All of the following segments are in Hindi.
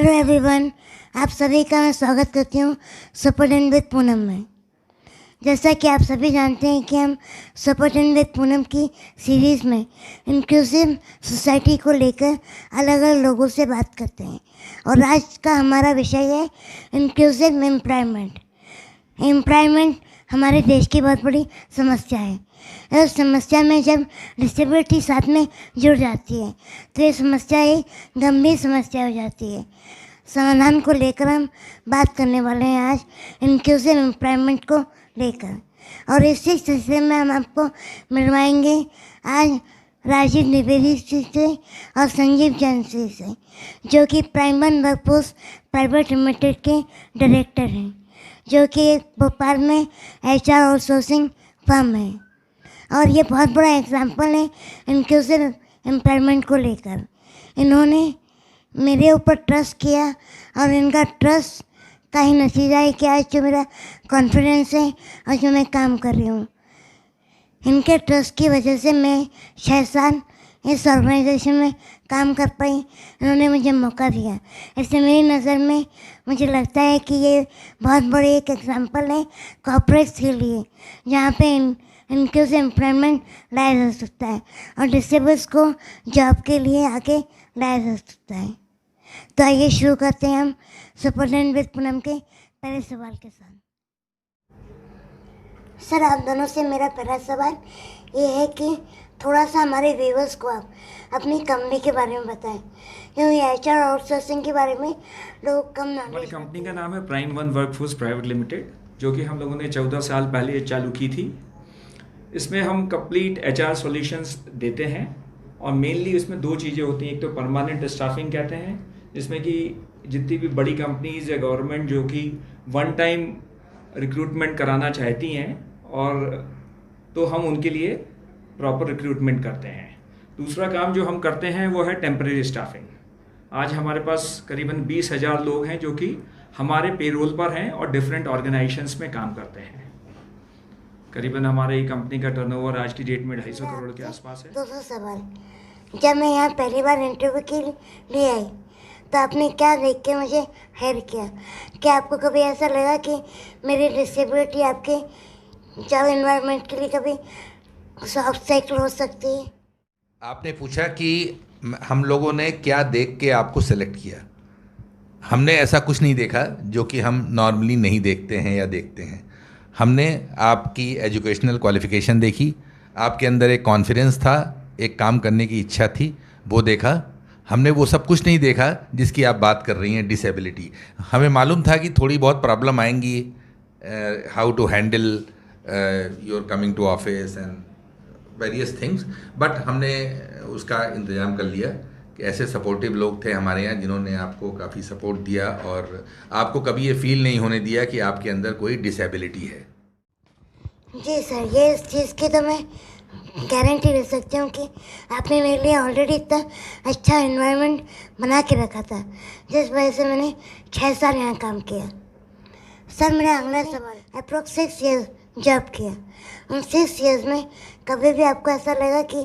हेलो एवरीवन, आप सभी का मैं स्वागत करती हूँ सपोर्टेड विद पूनम में। जैसा कि आप सभी जानते हैं कि हम सपोर्टेड विद पूनम की सीरीज़ में इंक्लूसिव सोसाइटी को लेकर अलग अलग लोगों से बात करते हैं और आज का हमारा विषय है इंक्लूसिव एम्प्लॉयमेंट। एम्प्लॉयमेंट हमारे देश की बहुत बड़ी समस्या है। इस समस्या में जब डिसेबिलिटी साथ में जुड़ जाती है तो ये समस्या एक गंभीर समस्या हो जाती है। समाधान को लेकर हम बात करने वाले हैं आज इंक्लूसिव एम्प्लॉयमेंट को लेकर, और इसी सिलसिले में हम आपको मिलवाएंगे आज राजीव द्विवेदी से और संजीव जैन से, जो कि prime one workforce private limited के डायरेक्टर हैं, जो कि एक भोपाल में HR आउटसोर्सिंग फर्म है। और ये बहुत बड़ा एग्जाम्पल है इंक्लूसिव एम्प्लॉयमेंट को लेकर। इन्होंने मेरे ऊपर ट्रस्ट किया और इनका ट्रस्ट का ही नतीजा है कि आज जो मेरा कॉन्फिडेंस है और जो मैं काम कर रही हूँ, इनके ट्रस्ट की वजह से मैं 6 साल इस ऑर्गेनाइजेशन में काम कर पाई। इन्होंने मुझे मौका दिया। इससे मेरी नज़र में मुझे लगता है कि ये बहुत बड़ी एक एग्जांपल है कॉर्पोरेट के लिए, जहाँ पे इंक्लूसिव एम्प्लॉयमेंट लाया जा सकता है और डिसेबल्स को जॉब के लिए आगे लाया जा सकता है। तो आइए शुरू करते हैं हम सपोर्टेड विद पूनम के पहले सवाल के साथ। सर, आप दोनों से मेरा पहला सवाल ये है कि थोड़ा सा हमारे व्यूअर्स को आप अपनी कंपनी के बारे में बताएं, क्योंकि HR आउटसोर्सिंग के बारे में लोग कम नॉलेज। हमारी कंपनी का नाम है prime one workforce private limited, जो कि हम लोगों ने 14 साल पहले चालू की थी। इसमें हम कंप्लीट HR सॉल्यूशंस देते हैं और मेनली इसमें 2 चीज़ें होती हैं। एक तो परमानेंट स्टाफिंग कहते हैं, जिसमें कि जितनी भी बड़ी कंपनीज या गवर्नमेंट जो कि वन टाइम रिक्रूटमेंट कराना चाहती हैं, और तो हम उनके लिए प्रॉपर रिक्रूटमेंट करते हैं। दूसरा काम जो हम करते हैं वो है टेम्परेरी स्टाफिंग। आज हमारे पास करीबन 20,000 लोग हैं जो कि हमारे पेरोल पर हैं और डिफरेंट ऑर्गेनाइजेशंस में काम करते हैं। करीबन हमारे कंपनी का टर्नओवर आज की डेट में 250 करोड़ के आसपास है। दूसरा सवाल, जब मैं यहाँ पहली बार इंटरव्यू के लिए आई तो आपने क्या देख के मुझे हायर किया? क्या आपको कभी ऐसा लगा कि मेरी डिसेबिलिटी आपके जॉब एनवायरनमेंट के लिए कभी ऑब्स्टेकल हो सकती है? आपने पूछा कि हम लोगों ने क्या देख के आपको सेलेक्ट किया। हमने ऐसा कुछ नहीं देखा जो कि हम नॉर्मली नहीं देखते हैं या देखते हैं। हमने आपकी एजुकेशनल क्वालिफ़िकेशन देखी, आपके अंदर एक कॉन्फिडेंस था, एक काम करने की इच्छा थी, वो देखा। हमने वो सब कुछ नहीं देखा जिसकी आप बात कर रही हैं, डिसेबिलिटी। हमें मालूम था कि थोड़ी बहुत प्रॉब्लम आएंगी, how to handle your coming to office and various things, but हमने उसका इंतज़ाम कर लिया कि ऐसे सपोर्टिव लोग थे हमारे यहाँ जिन्होंने आपको काफ़ी सपोर्ट दिया और आपको कभी ये फील नहीं होने दिया कि आपके अंदर कोई डिसेबिलिटी है। जी सर, ये इस चीज़ की तो मैं गारंटी दे सकती हूँ कि आपने मेरे लिए ऑलरेडी इतना अच्छा एनवायरनमेंट बना के रखा था, जिस वजह से मैंने 6 साल यहाँ काम किया। सर, मेरा अगला सवाल, अप्रोक्स 6 ईयर्स जॉब किया, उन 6 ईयर्स में कभी भी आपको ऐसा लगा कि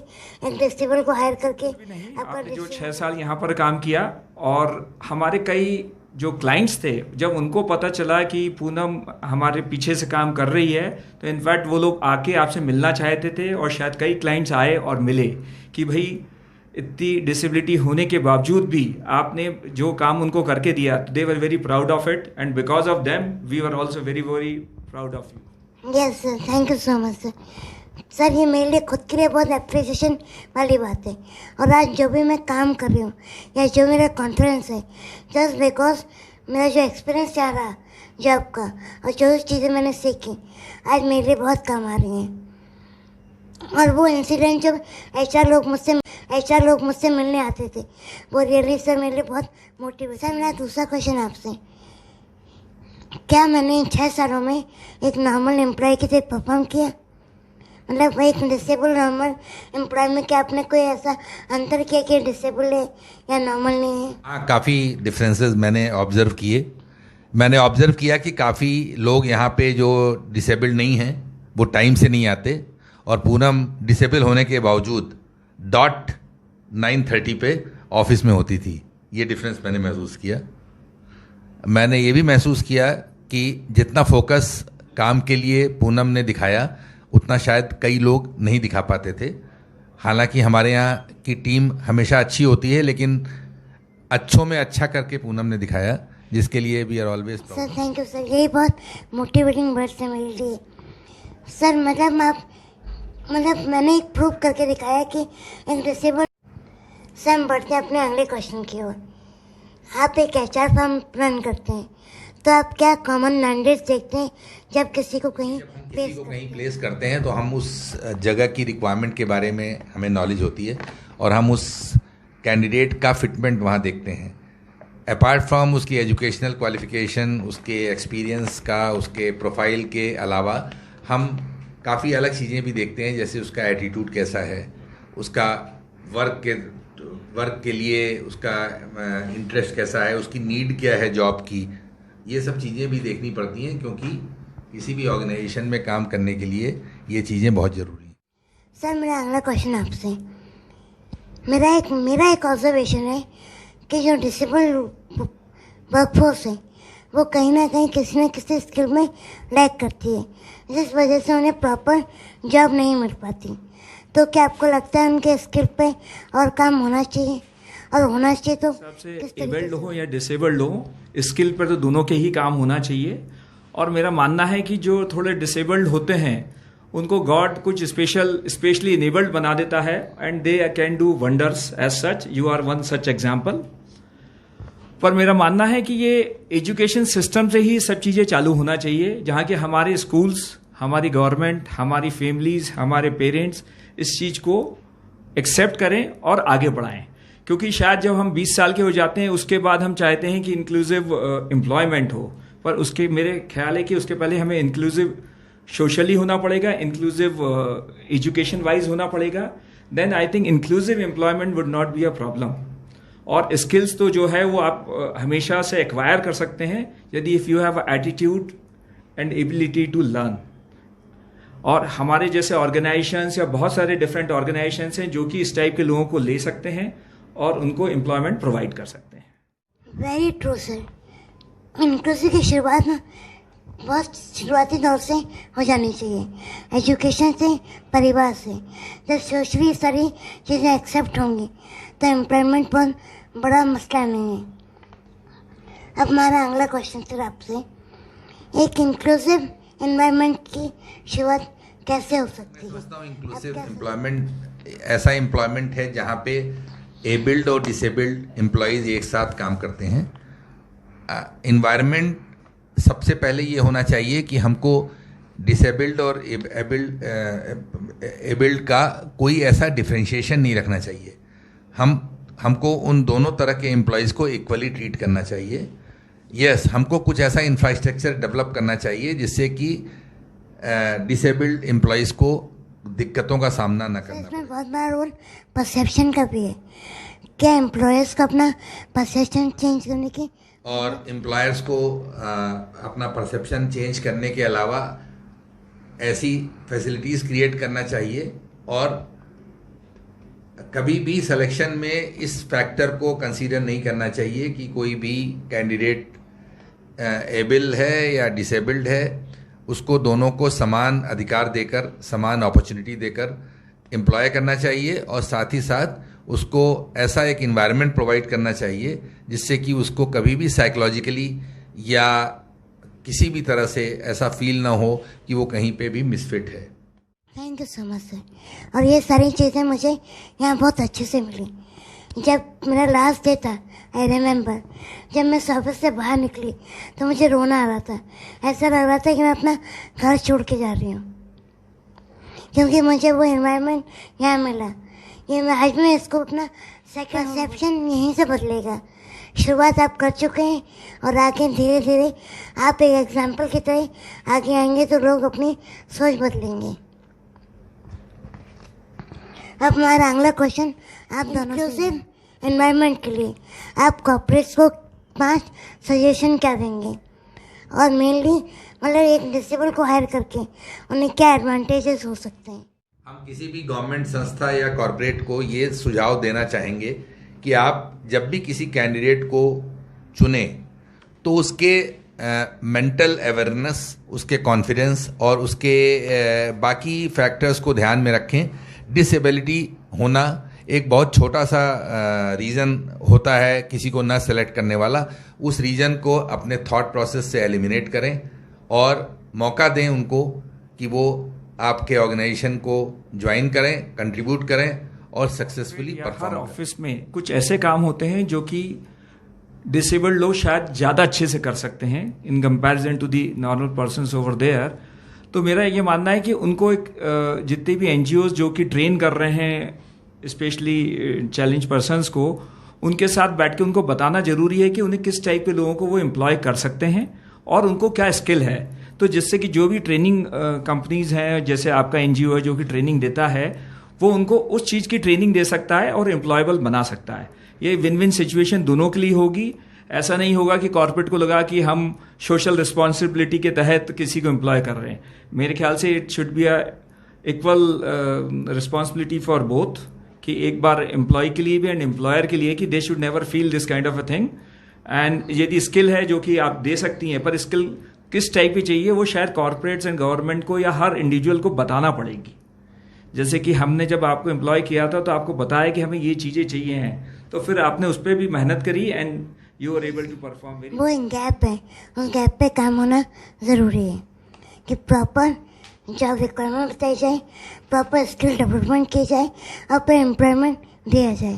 एक डिसेबल को हायर करके आपने जो 6 साल यहाँ पर काम किया, और हमारे कई जो क्लाइंट्स थे, जब उनको पता चला कि पूनम हमारे पीछे से काम कर रही है, तो इनफैक्ट वो लोग आके आपसे मिलना चाहते थे, और शायद कई क्लाइंट्स आए और मिले कि भाई इतनी डिसेबिलिटी होने के बावजूद भी आपने जो काम उनको करके दिया, they were very proud of it, and because of them we were also very very proud of you. Yes sir, thank you so much sir. Sir, ये मेरे लिए खुद के लिए बहुत अप्रिसिएशन वाली बात है, और आज जो भी मैं काम कर रही हूँ या जो मेरा कॉन्फिडेंस है, जस्ट बिकॉज मेरा जो एक्सपीरियंस चल रहा जॉब का और जो चीज़ें मैंने सीखी आज मेरे लिए बहुत काम आ रही हैं। और वो इंसिडेंट जब HR लोग मुझसे मिलने आते थे, वो रियली सर मेरे लिए बहुत मोटिवेट। सर, मेरा दूसरा क्वेश्चन आपसे, क्या मैंने इन 6 सालों में एक नॉर्मल एम्प्लॉय की तरह परफॉर्म किया? मतलब एक डिसेबल नॉर्मल एम्प्लॉय में क्या आपने कोई ऐसा अंतर किया कि डिसेबल है या नॉर्मल नहीं है? हाँ, काफ़ी डिफरेंसेस मैंने ऑब्ज़र्व किए। मैंने ऑब्ज़र्व किया कि काफ़ी लोग यहाँ पे जो डिसेबल्ड नहीं हैं वो टाइम से नहीं आते, और पूनम डिसेबल होने के बावजूद .9:30 पे ऑफिस में होती थी। ये डिफरेंस मैंने महसूस किया। मैंने ये भी महसूस किया कि जितना फोकस काम के लिए पूनम ने दिखाया उतना शायद कई लोग नहीं दिखा पाते थे। हालांकि हमारे यहाँ की टीम हमेशा अच्छी होती है, लेकिन अच्छों में अच्छा करके पूनम ने दिखाया, जिसके लिए we are always. Sir thank you sir, यही बहुत मोटिवेटिंग वर्ड्स है मेरे लिए सर। मतलब मैंने एक प्रूव करके दिखाया कि एक डिसेबल। सर हम बढ़ते हैं अपने अगले क्वेश्चन की ओर। आप एक HR फर्म रन करते हैं, तो आप क्या कॉमन मैंडेट्स देखते हैं जब किसी को कहीं प्लेस करते हैं? तो हम उस जगह की रिक्वायरमेंट के बारे में हमें नॉलेज होती है और हम उस कैंडिडेट का फिटमेंट वहाँ देखते हैं। अपार्ट फ्रॉम उसकी एजुकेशनल क्वालिफिकेशन, उसके एक्सपीरियंस का, उसके प्रोफाइल के अलावा हम काफ़ी अलग चीज़ें भी देखते हैं, जैसे उसका एटीट्यूड कैसा है, उसका वर्क के लिए उसका इंटरेस्ट कैसा है, उसकी नीड क्या है जॉब की। ये सब चीज़ें भी देखनी पड़ती हैं, क्योंकि किसी भी ऑर्गेनाइजेशन में काम करने के लिए ये चीज़ें बहुत ज़रूरी हैं। सर मेरा अगला क्वेश्चन आपसे, मेरा एक ऑब्जर्वेशन है कि जो डिसेबल वर्कफोर्स है वो कहीं ना कहीं किसी न किसी स्किल में लैक करती है, जिस वजह से उन्हें प्रॉपर जॉब नहीं मिल पाती। तो क्या आपको लगता है उनके स्किल पे और काम होना चाहिए, और होना चाहिए तो सबसे एबल्ड हो या डिसेबल्ड हो, स्किल पर तो दोनों के ही काम होना चाहिए। और मेरा मानना है कि जो थोड़े डिसेबल्ड होते हैं उनको गॉड कुछ स्पेशली इनेबल्ड बना देता है, and they can do wonders as such. You are one such example. पर मेरा मानना है कि ये एजुकेशन सिस्टम से ही सब चीज़ें चालू होना चाहिए, जहाँ के हमारे स्कूल्स, हमारी गवर्नमेंट, हमारी फैमिलीज, हमारे पेरेंट्स इस चीज़ को एक्सेप्ट करें और आगे बढ़ाएं। क्योंकि शायद जब हम 20 साल के हो जाते हैं उसके बाद हम चाहते हैं कि इंक्लूसिव एम्प्लॉयमेंट हो, पर उसके मेरे ख्याल है कि उसके पहले हमें इंक्लूसिव सोशली होना पड़ेगा, इंक्लूसिव एजुकेशन वाइज होना पड़ेगा। Then I think inclusive employment would not be a problem. और स्किल्स तो जो है वो आप हमेशा से एक्वायर कर सकते हैं यदि if you have attitude and ability to learn. और हमारे जैसे ऑर्गेनाइजेशंस या बहुत सारे डिफरेंट ऑर्गेनाइजेशंस हैं जो कि इस टाइप के लोगों को ले सकते हैं और उनको एम्प्लॉयमेंट प्रोवाइड कर सकते हैं। Very true sir. इंक्लूसिव की शुरुआत ना बहुत शुरुआती दौर से हो जानी चाहिए, एजुकेशन से, परिवार से। जब सोशली सारी चीज़ें एक्सेप्ट होंगी तो एम्प्लॉयमेंट बहुत बड़ा मसला नहीं है। अब हमारा अगला क्वेश्चन सर आपसे, एक इंक्लूसिव एनवायरनमेंट की शुरुआत कैसे हो सकती है? समझता हूँ इंक्लूसिव एम्प्लॉयमेंट ऐसा एम्प्लॉयमेंट है जहाँ पे एबल्ड और डिसेबल्ड एम्प्लॉयज़ एक साथ काम करते हैं। इन्वायरमेंट सबसे पहले ये होना चाहिए कि हमको डिसेबल्ड और एबल्ड का कोई ऐसा डिफरेंशिएशन नहीं रखना चाहिए। हमको उन दोनों तरह के एम्प्लॉयज़ को इक्वली ट्रीट करना चाहिए। यस, हमको कुछ ऐसा इंफ्रास्ट्रक्चर डेवलप करना चाहिए जिससे कि डिसेबल्ड एम्प्लॉयज़ को दिक्कतों का सामना न करना पड़े। इसमें बहुत बड़ा रोल परसेप्शन का भी है। क्या एम्प्लॉयर्स को अपना परसेप्शन चेंज करने की, और एम्प्लॉयर्स को अपना परसेप्शन चेंज करने के अलावा ऐसी फैसिलिटीज़ क्रिएट करना चाहिए, और कभी भी सिलेक्शन में इस फैक्टर को कंसीडर नहीं करना चाहिए कि कोई भी कैंडिडेट एबल है या डिसेबल्ड है। उसको दोनों को समान अधिकार देकर, समान अपॉर्चुनिटी देकर एम्प्लॉय करना चाहिए, और साथ ही साथ उसको ऐसा एक इन्वायरमेंट प्रोवाइड करना चाहिए जिससे कि उसको कभी भी साइकोलॉजिकली या किसी भी तरह से ऐसा फील ना हो कि वो कहीं पे भी मिसफिट है। Thank you so much sir. और ये सारी चीज़ें मुझे यहाँ बहुत अच्छे से मिली। जब मेरा लास्ट डे था, आई रिमेंबर, जब मैं ऑफिस से बाहर निकली तो मुझे रोना आ रहा था। ऐसा लग रहा था कि मैं अपना घर छोड़ के जा रही हूँ, क्योंकि मुझे वो एनवायरनमेंट यहाँ मिला। ये मैं आज में इसको अपना परसेप्शन यहीं से बदलेगा। शुरुआत आप कर चुके हैं और आगे धीरे धीरे आप एक एग्जाम्पल की तरह आगे आएंगे तो लोग अपनी सोच बदलेंगे। अब हमारा अगला क्वेश्चन आप दोनों इंक्लूसिव एनवायरनमेंट के लिए आप कॉर्पोरेट्स को 5 सजेशन क्या देंगे, और मेनली मतलब एक डिसेबल को हायर करके उन्हें क्या एडवांटेजेस हो सकते हैं? हम किसी भी गवर्नमेंट संस्था या कॉर्पोरेट को ये सुझाव देना चाहेंगे कि आप जब भी किसी कैंडिडेट को चुनें तो उसके मेंटल अवेयरनेस, उसके कॉन्फिडेंस और उसके बाकी फैक्टर्स को ध्यान में रखें। डिसेबिलिटी होना एक बहुत छोटा सा रीज़न होता है किसी को ना सेलेक्ट करने वाला। उस रीज़न को अपने थॉट प्रोसेस से एलिमिनेट करें और मौका दें उनको कि वो आपके ऑर्गेनाइजेशन को ज्वाइन करें, कंट्रीब्यूट करें और सक्सेसफुली परफॉर्म करें। ऑफिस में कुछ ऐसे काम होते हैं जो कि डिसेबल्ड लोग शायद ज़्यादा अच्छे से कर सकते हैं in comparison to the normal persons over there. तो मेरा ये मानना है कि उनको एक जितने भी एनजीओज जो कि ट्रेन कर रहे हैं स्पेशली चैलेंज पर्सन्स को, उनके साथ बैठ के उनको बताना जरूरी है कि उन्हें किस टाइप के लोगों को वो एम्प्लॉय कर सकते हैं और उनको क्या स्किल है। तो जिससे कि जो भी ट्रेनिंग कंपनीज हैं, जैसे आपका एनजीओ है जो कि ट्रेनिंग देता है, वो उनको उस चीज़ की ट्रेनिंग दे सकता है और एम्प्लॉयबल बना सकता है। ये विन विन सिचुएशन दोनों के लिए होगी। ऐसा नहीं होगा कि कॉर्पोरेट को लगा कि हम सोशल रिस्पॉन्सिबिलिटी के तहत किसी को एम्प्लॉय कर रहे हैं। मेरे ख्याल से it should be a equal responsibility for both, कि एक बार एम्प्लॉय के लिए भी एंड एम्प्लॉयर के लिए, कि they should never feel this kind of a thing. And यदि स्किल है जो कि आप दे सकती हैं, पर स्किल किस टाइप की चाहिए वो शायद कॉर्पोरेट्स एंड गवर्नमेंट को या हर इंडिविजुअल को बताना पड़ेगी। जैसे कि हमने जब आपको एम्प्लॉय किया था तो आपको बताया कि हमें ये चीज़ें चाहिए हैं, तो फिर आपने उस पर भी मेहनत करी and you are able to perform very. वो एक गैप है, उस गैप पे काम होना ज़रूरी है कि प्रॉपर जॉब रिक्वायरमेंट बताई जाए, प्रॉपर स्किल डेवलपमेंट की जाए और फिर एम्प्लॉयमेंट दिया जाए।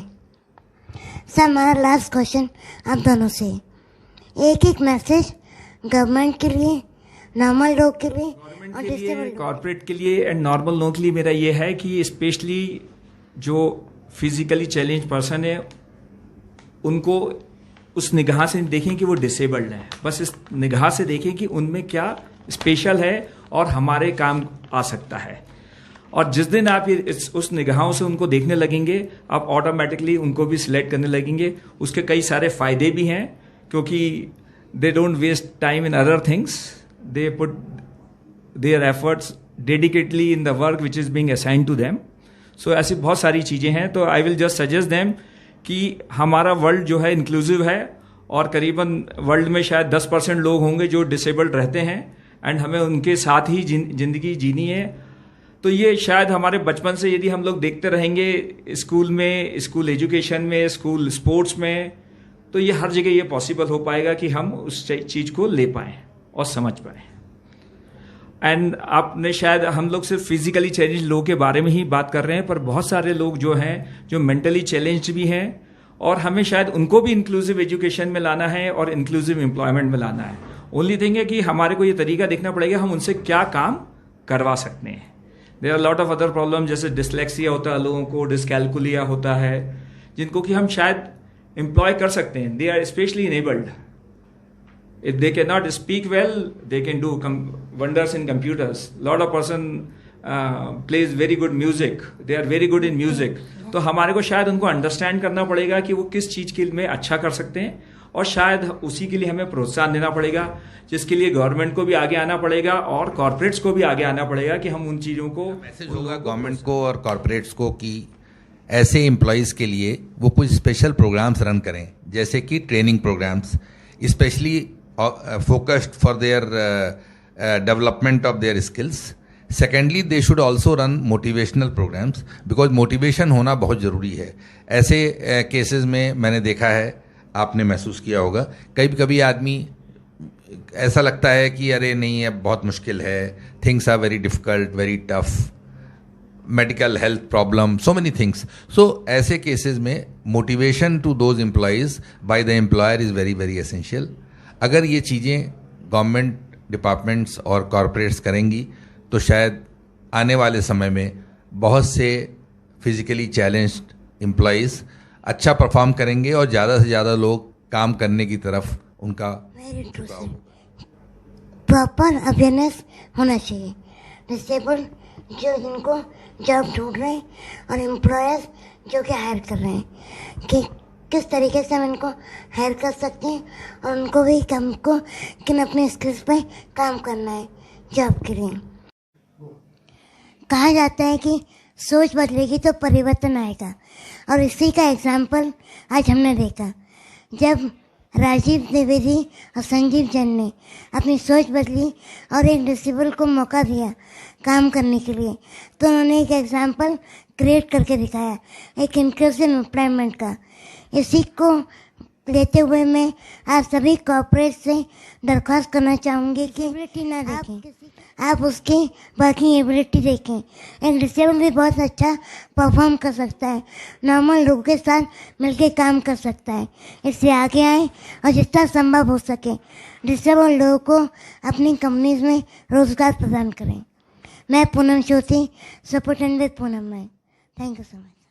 सर, हमारा लास्ट क्वेश्चन आप दोनों से, एक एक मैसेज गवर्नमेंट के लिए, नॉर्मल लोग के लिए और डिसेबल्ड कॉर्पोरेट के लिए एंड नॉर्मल लोगों के लिए मेरा ये है कि स्पेशली जो फिजिकली चैलेंज पर्सन है उनको उस निगाह से देखें कि वो डिसेबल्ड है। बस इस निगाह से देखें कि उनमें क्या स्पेशल है और हमारे काम आ सकता है। और जिस दिन आप ये उस निगाहों से उनको देखने लगेंगे, आप ऑटोमेटिकली उनको भी सिलेक्ट करने लगेंगे। उसके कई सारे फायदे भी हैं, क्योंकि they don't waste time in other things, they put their efforts dedicatedly in the work which is being assigned to them. So ऐसी बहुत सारी चीज़ें हैं। तो I will just suggest them कि हमारा वर्ल्ड जो है इंक्लूसिव है और करीबन वर्ल्ड में शायद 10% लोग होंगे जो डिसेबल्ड रहते हैं एंड हमें उनके साथ ही ज़िंदगी जीनी है। तो ये शायद हमारे बचपन से यदि हम लोग देखते रहेंगे स्कूल में, स्कूल एजुकेशन में, स्कूल स्पोर्ट्स में, तो ये हर जगह ये पॉसिबल हो पाएगा कि हम उस चीज़ को ले पाएँ और समझ पाएँ। एंड आपने शायद, हम लोग सिर्फ फिजिकली चैलेंज लोगों के बारे में ही बात कर रहे हैं, पर बहुत सारे लोग जो हैं जो मेंटली चैलेंज्ड भी हैं और हमें शायद उनको भी इंक्लूसिव एजुकेशन में लाना है और इंक्लूसिव एम्प्लॉयमेंट में लाना है। ओनली थिंग है कि हमारे को ये तरीका देखना पड़ेगा हम उनसे क्या काम करवा सकते हैं। There are lot of other problem, जैसे डिसलेक्सिया होता है लोगों को, डिसकैलकुलिया होता है, जिनको कि हम शायद एम्प्लॉय कर सकते हैं। They are specially enabled. If they cannot speak well, they can do wonders in computers. Lot of person plays very good music. They are very good in music. तो हमारे को शायद उनको अंडरस्टैंड करना पड़ेगा कि वो किस चीज़ के में अच्छा कर सकते हैं, और शायद उसी के लिए हमें प्रोत्साहन देना पड़ेगा, जिसके लिए गवर्नमेंट को भी आगे आना पड़ेगा और कॉर्पोरेट्स को भी आगे आना पड़ेगा कि हम उन चीज़ों को। मैसेज होगा गवर्नमेंट को और कॉर्पोरेट्स को कि ऐसे एम्प्लॉयज़ के लिए वो कुछ स्पेशल प्रोग्राम्स रन करें, जैसे कि training programs specially focused for their development of their skills. Secondly, they should also run motivational programs because motivation होना बहुत ज़रूरी है। ऐसे केसेस में मैंने देखा है, आपने महसूस किया होगा, कभी कभी आदमी ऐसा लगता है कि अरे नहीं अब बहुत मुश्किल है, things are very difficult, very tough, medical health problem, so many things. So ऐसे केसेस में motivation to those employees by the employer is very very essential. अगर ये चीज़ें गवर्नमेंट डिपार्टमेंट्स और कॉरपोरेट्स करेंगी तो शायद आने वाले समय में बहुत से फिजिकली चैलेंज्ड एम्प्लॉयज़ अच्छा परफॉर्म करेंगे और ज़्यादा से ज़्यादा लोग काम करने की तरफ उनका प्रॉपर अवेयरनेस होना चाहिए। डिसेबल्ड जो जिनको जॉब ढूंढ रहे हैं और एम्प्लॉयर्स जो कि हायर कर रहे हैं कि किस तरीके से हम इनको हायर कर सकते हैं और उनको भी काम को किन अपने स्किल्स पे काम करना है जॉब के लिए। कहा जाता है कि सोच बदलेगी तो परिवर्तन आएगा, और इसी का एग्जाम्पल आज हमने देखा। जब राजीव द्विवेदी और संजीव जैन ने अपनी सोच बदली और एक डिसेबल को मौका दिया काम करने के लिए। तो उन्होंने एक एग्जाम्पल क्रिएट करके दिखाया, एक इंक्लूसिव एम्प्लॉयमेंट का। इसी को लेते हुए मैं आप सभी कॉर्पोरेट से दरख्वास्त करना चाहूँगी कि एबिलिटी ना देखें, आप उसकी वर्किंग एबिलिटी देखें। एक डिसेबल भी बहुत अच्छा परफॉर्म कर सकता है, नॉर्मल लोगों के साथ मिलकर काम कर सकता है। इससे आगे आए और जितना संभव हो सके डिसेबल लोगों को अपनी कंपनीज में रोजगार प्रदान करें। मैं पूनम ज्योति, सपोर्टेड विद पूनम में। Thank you so much.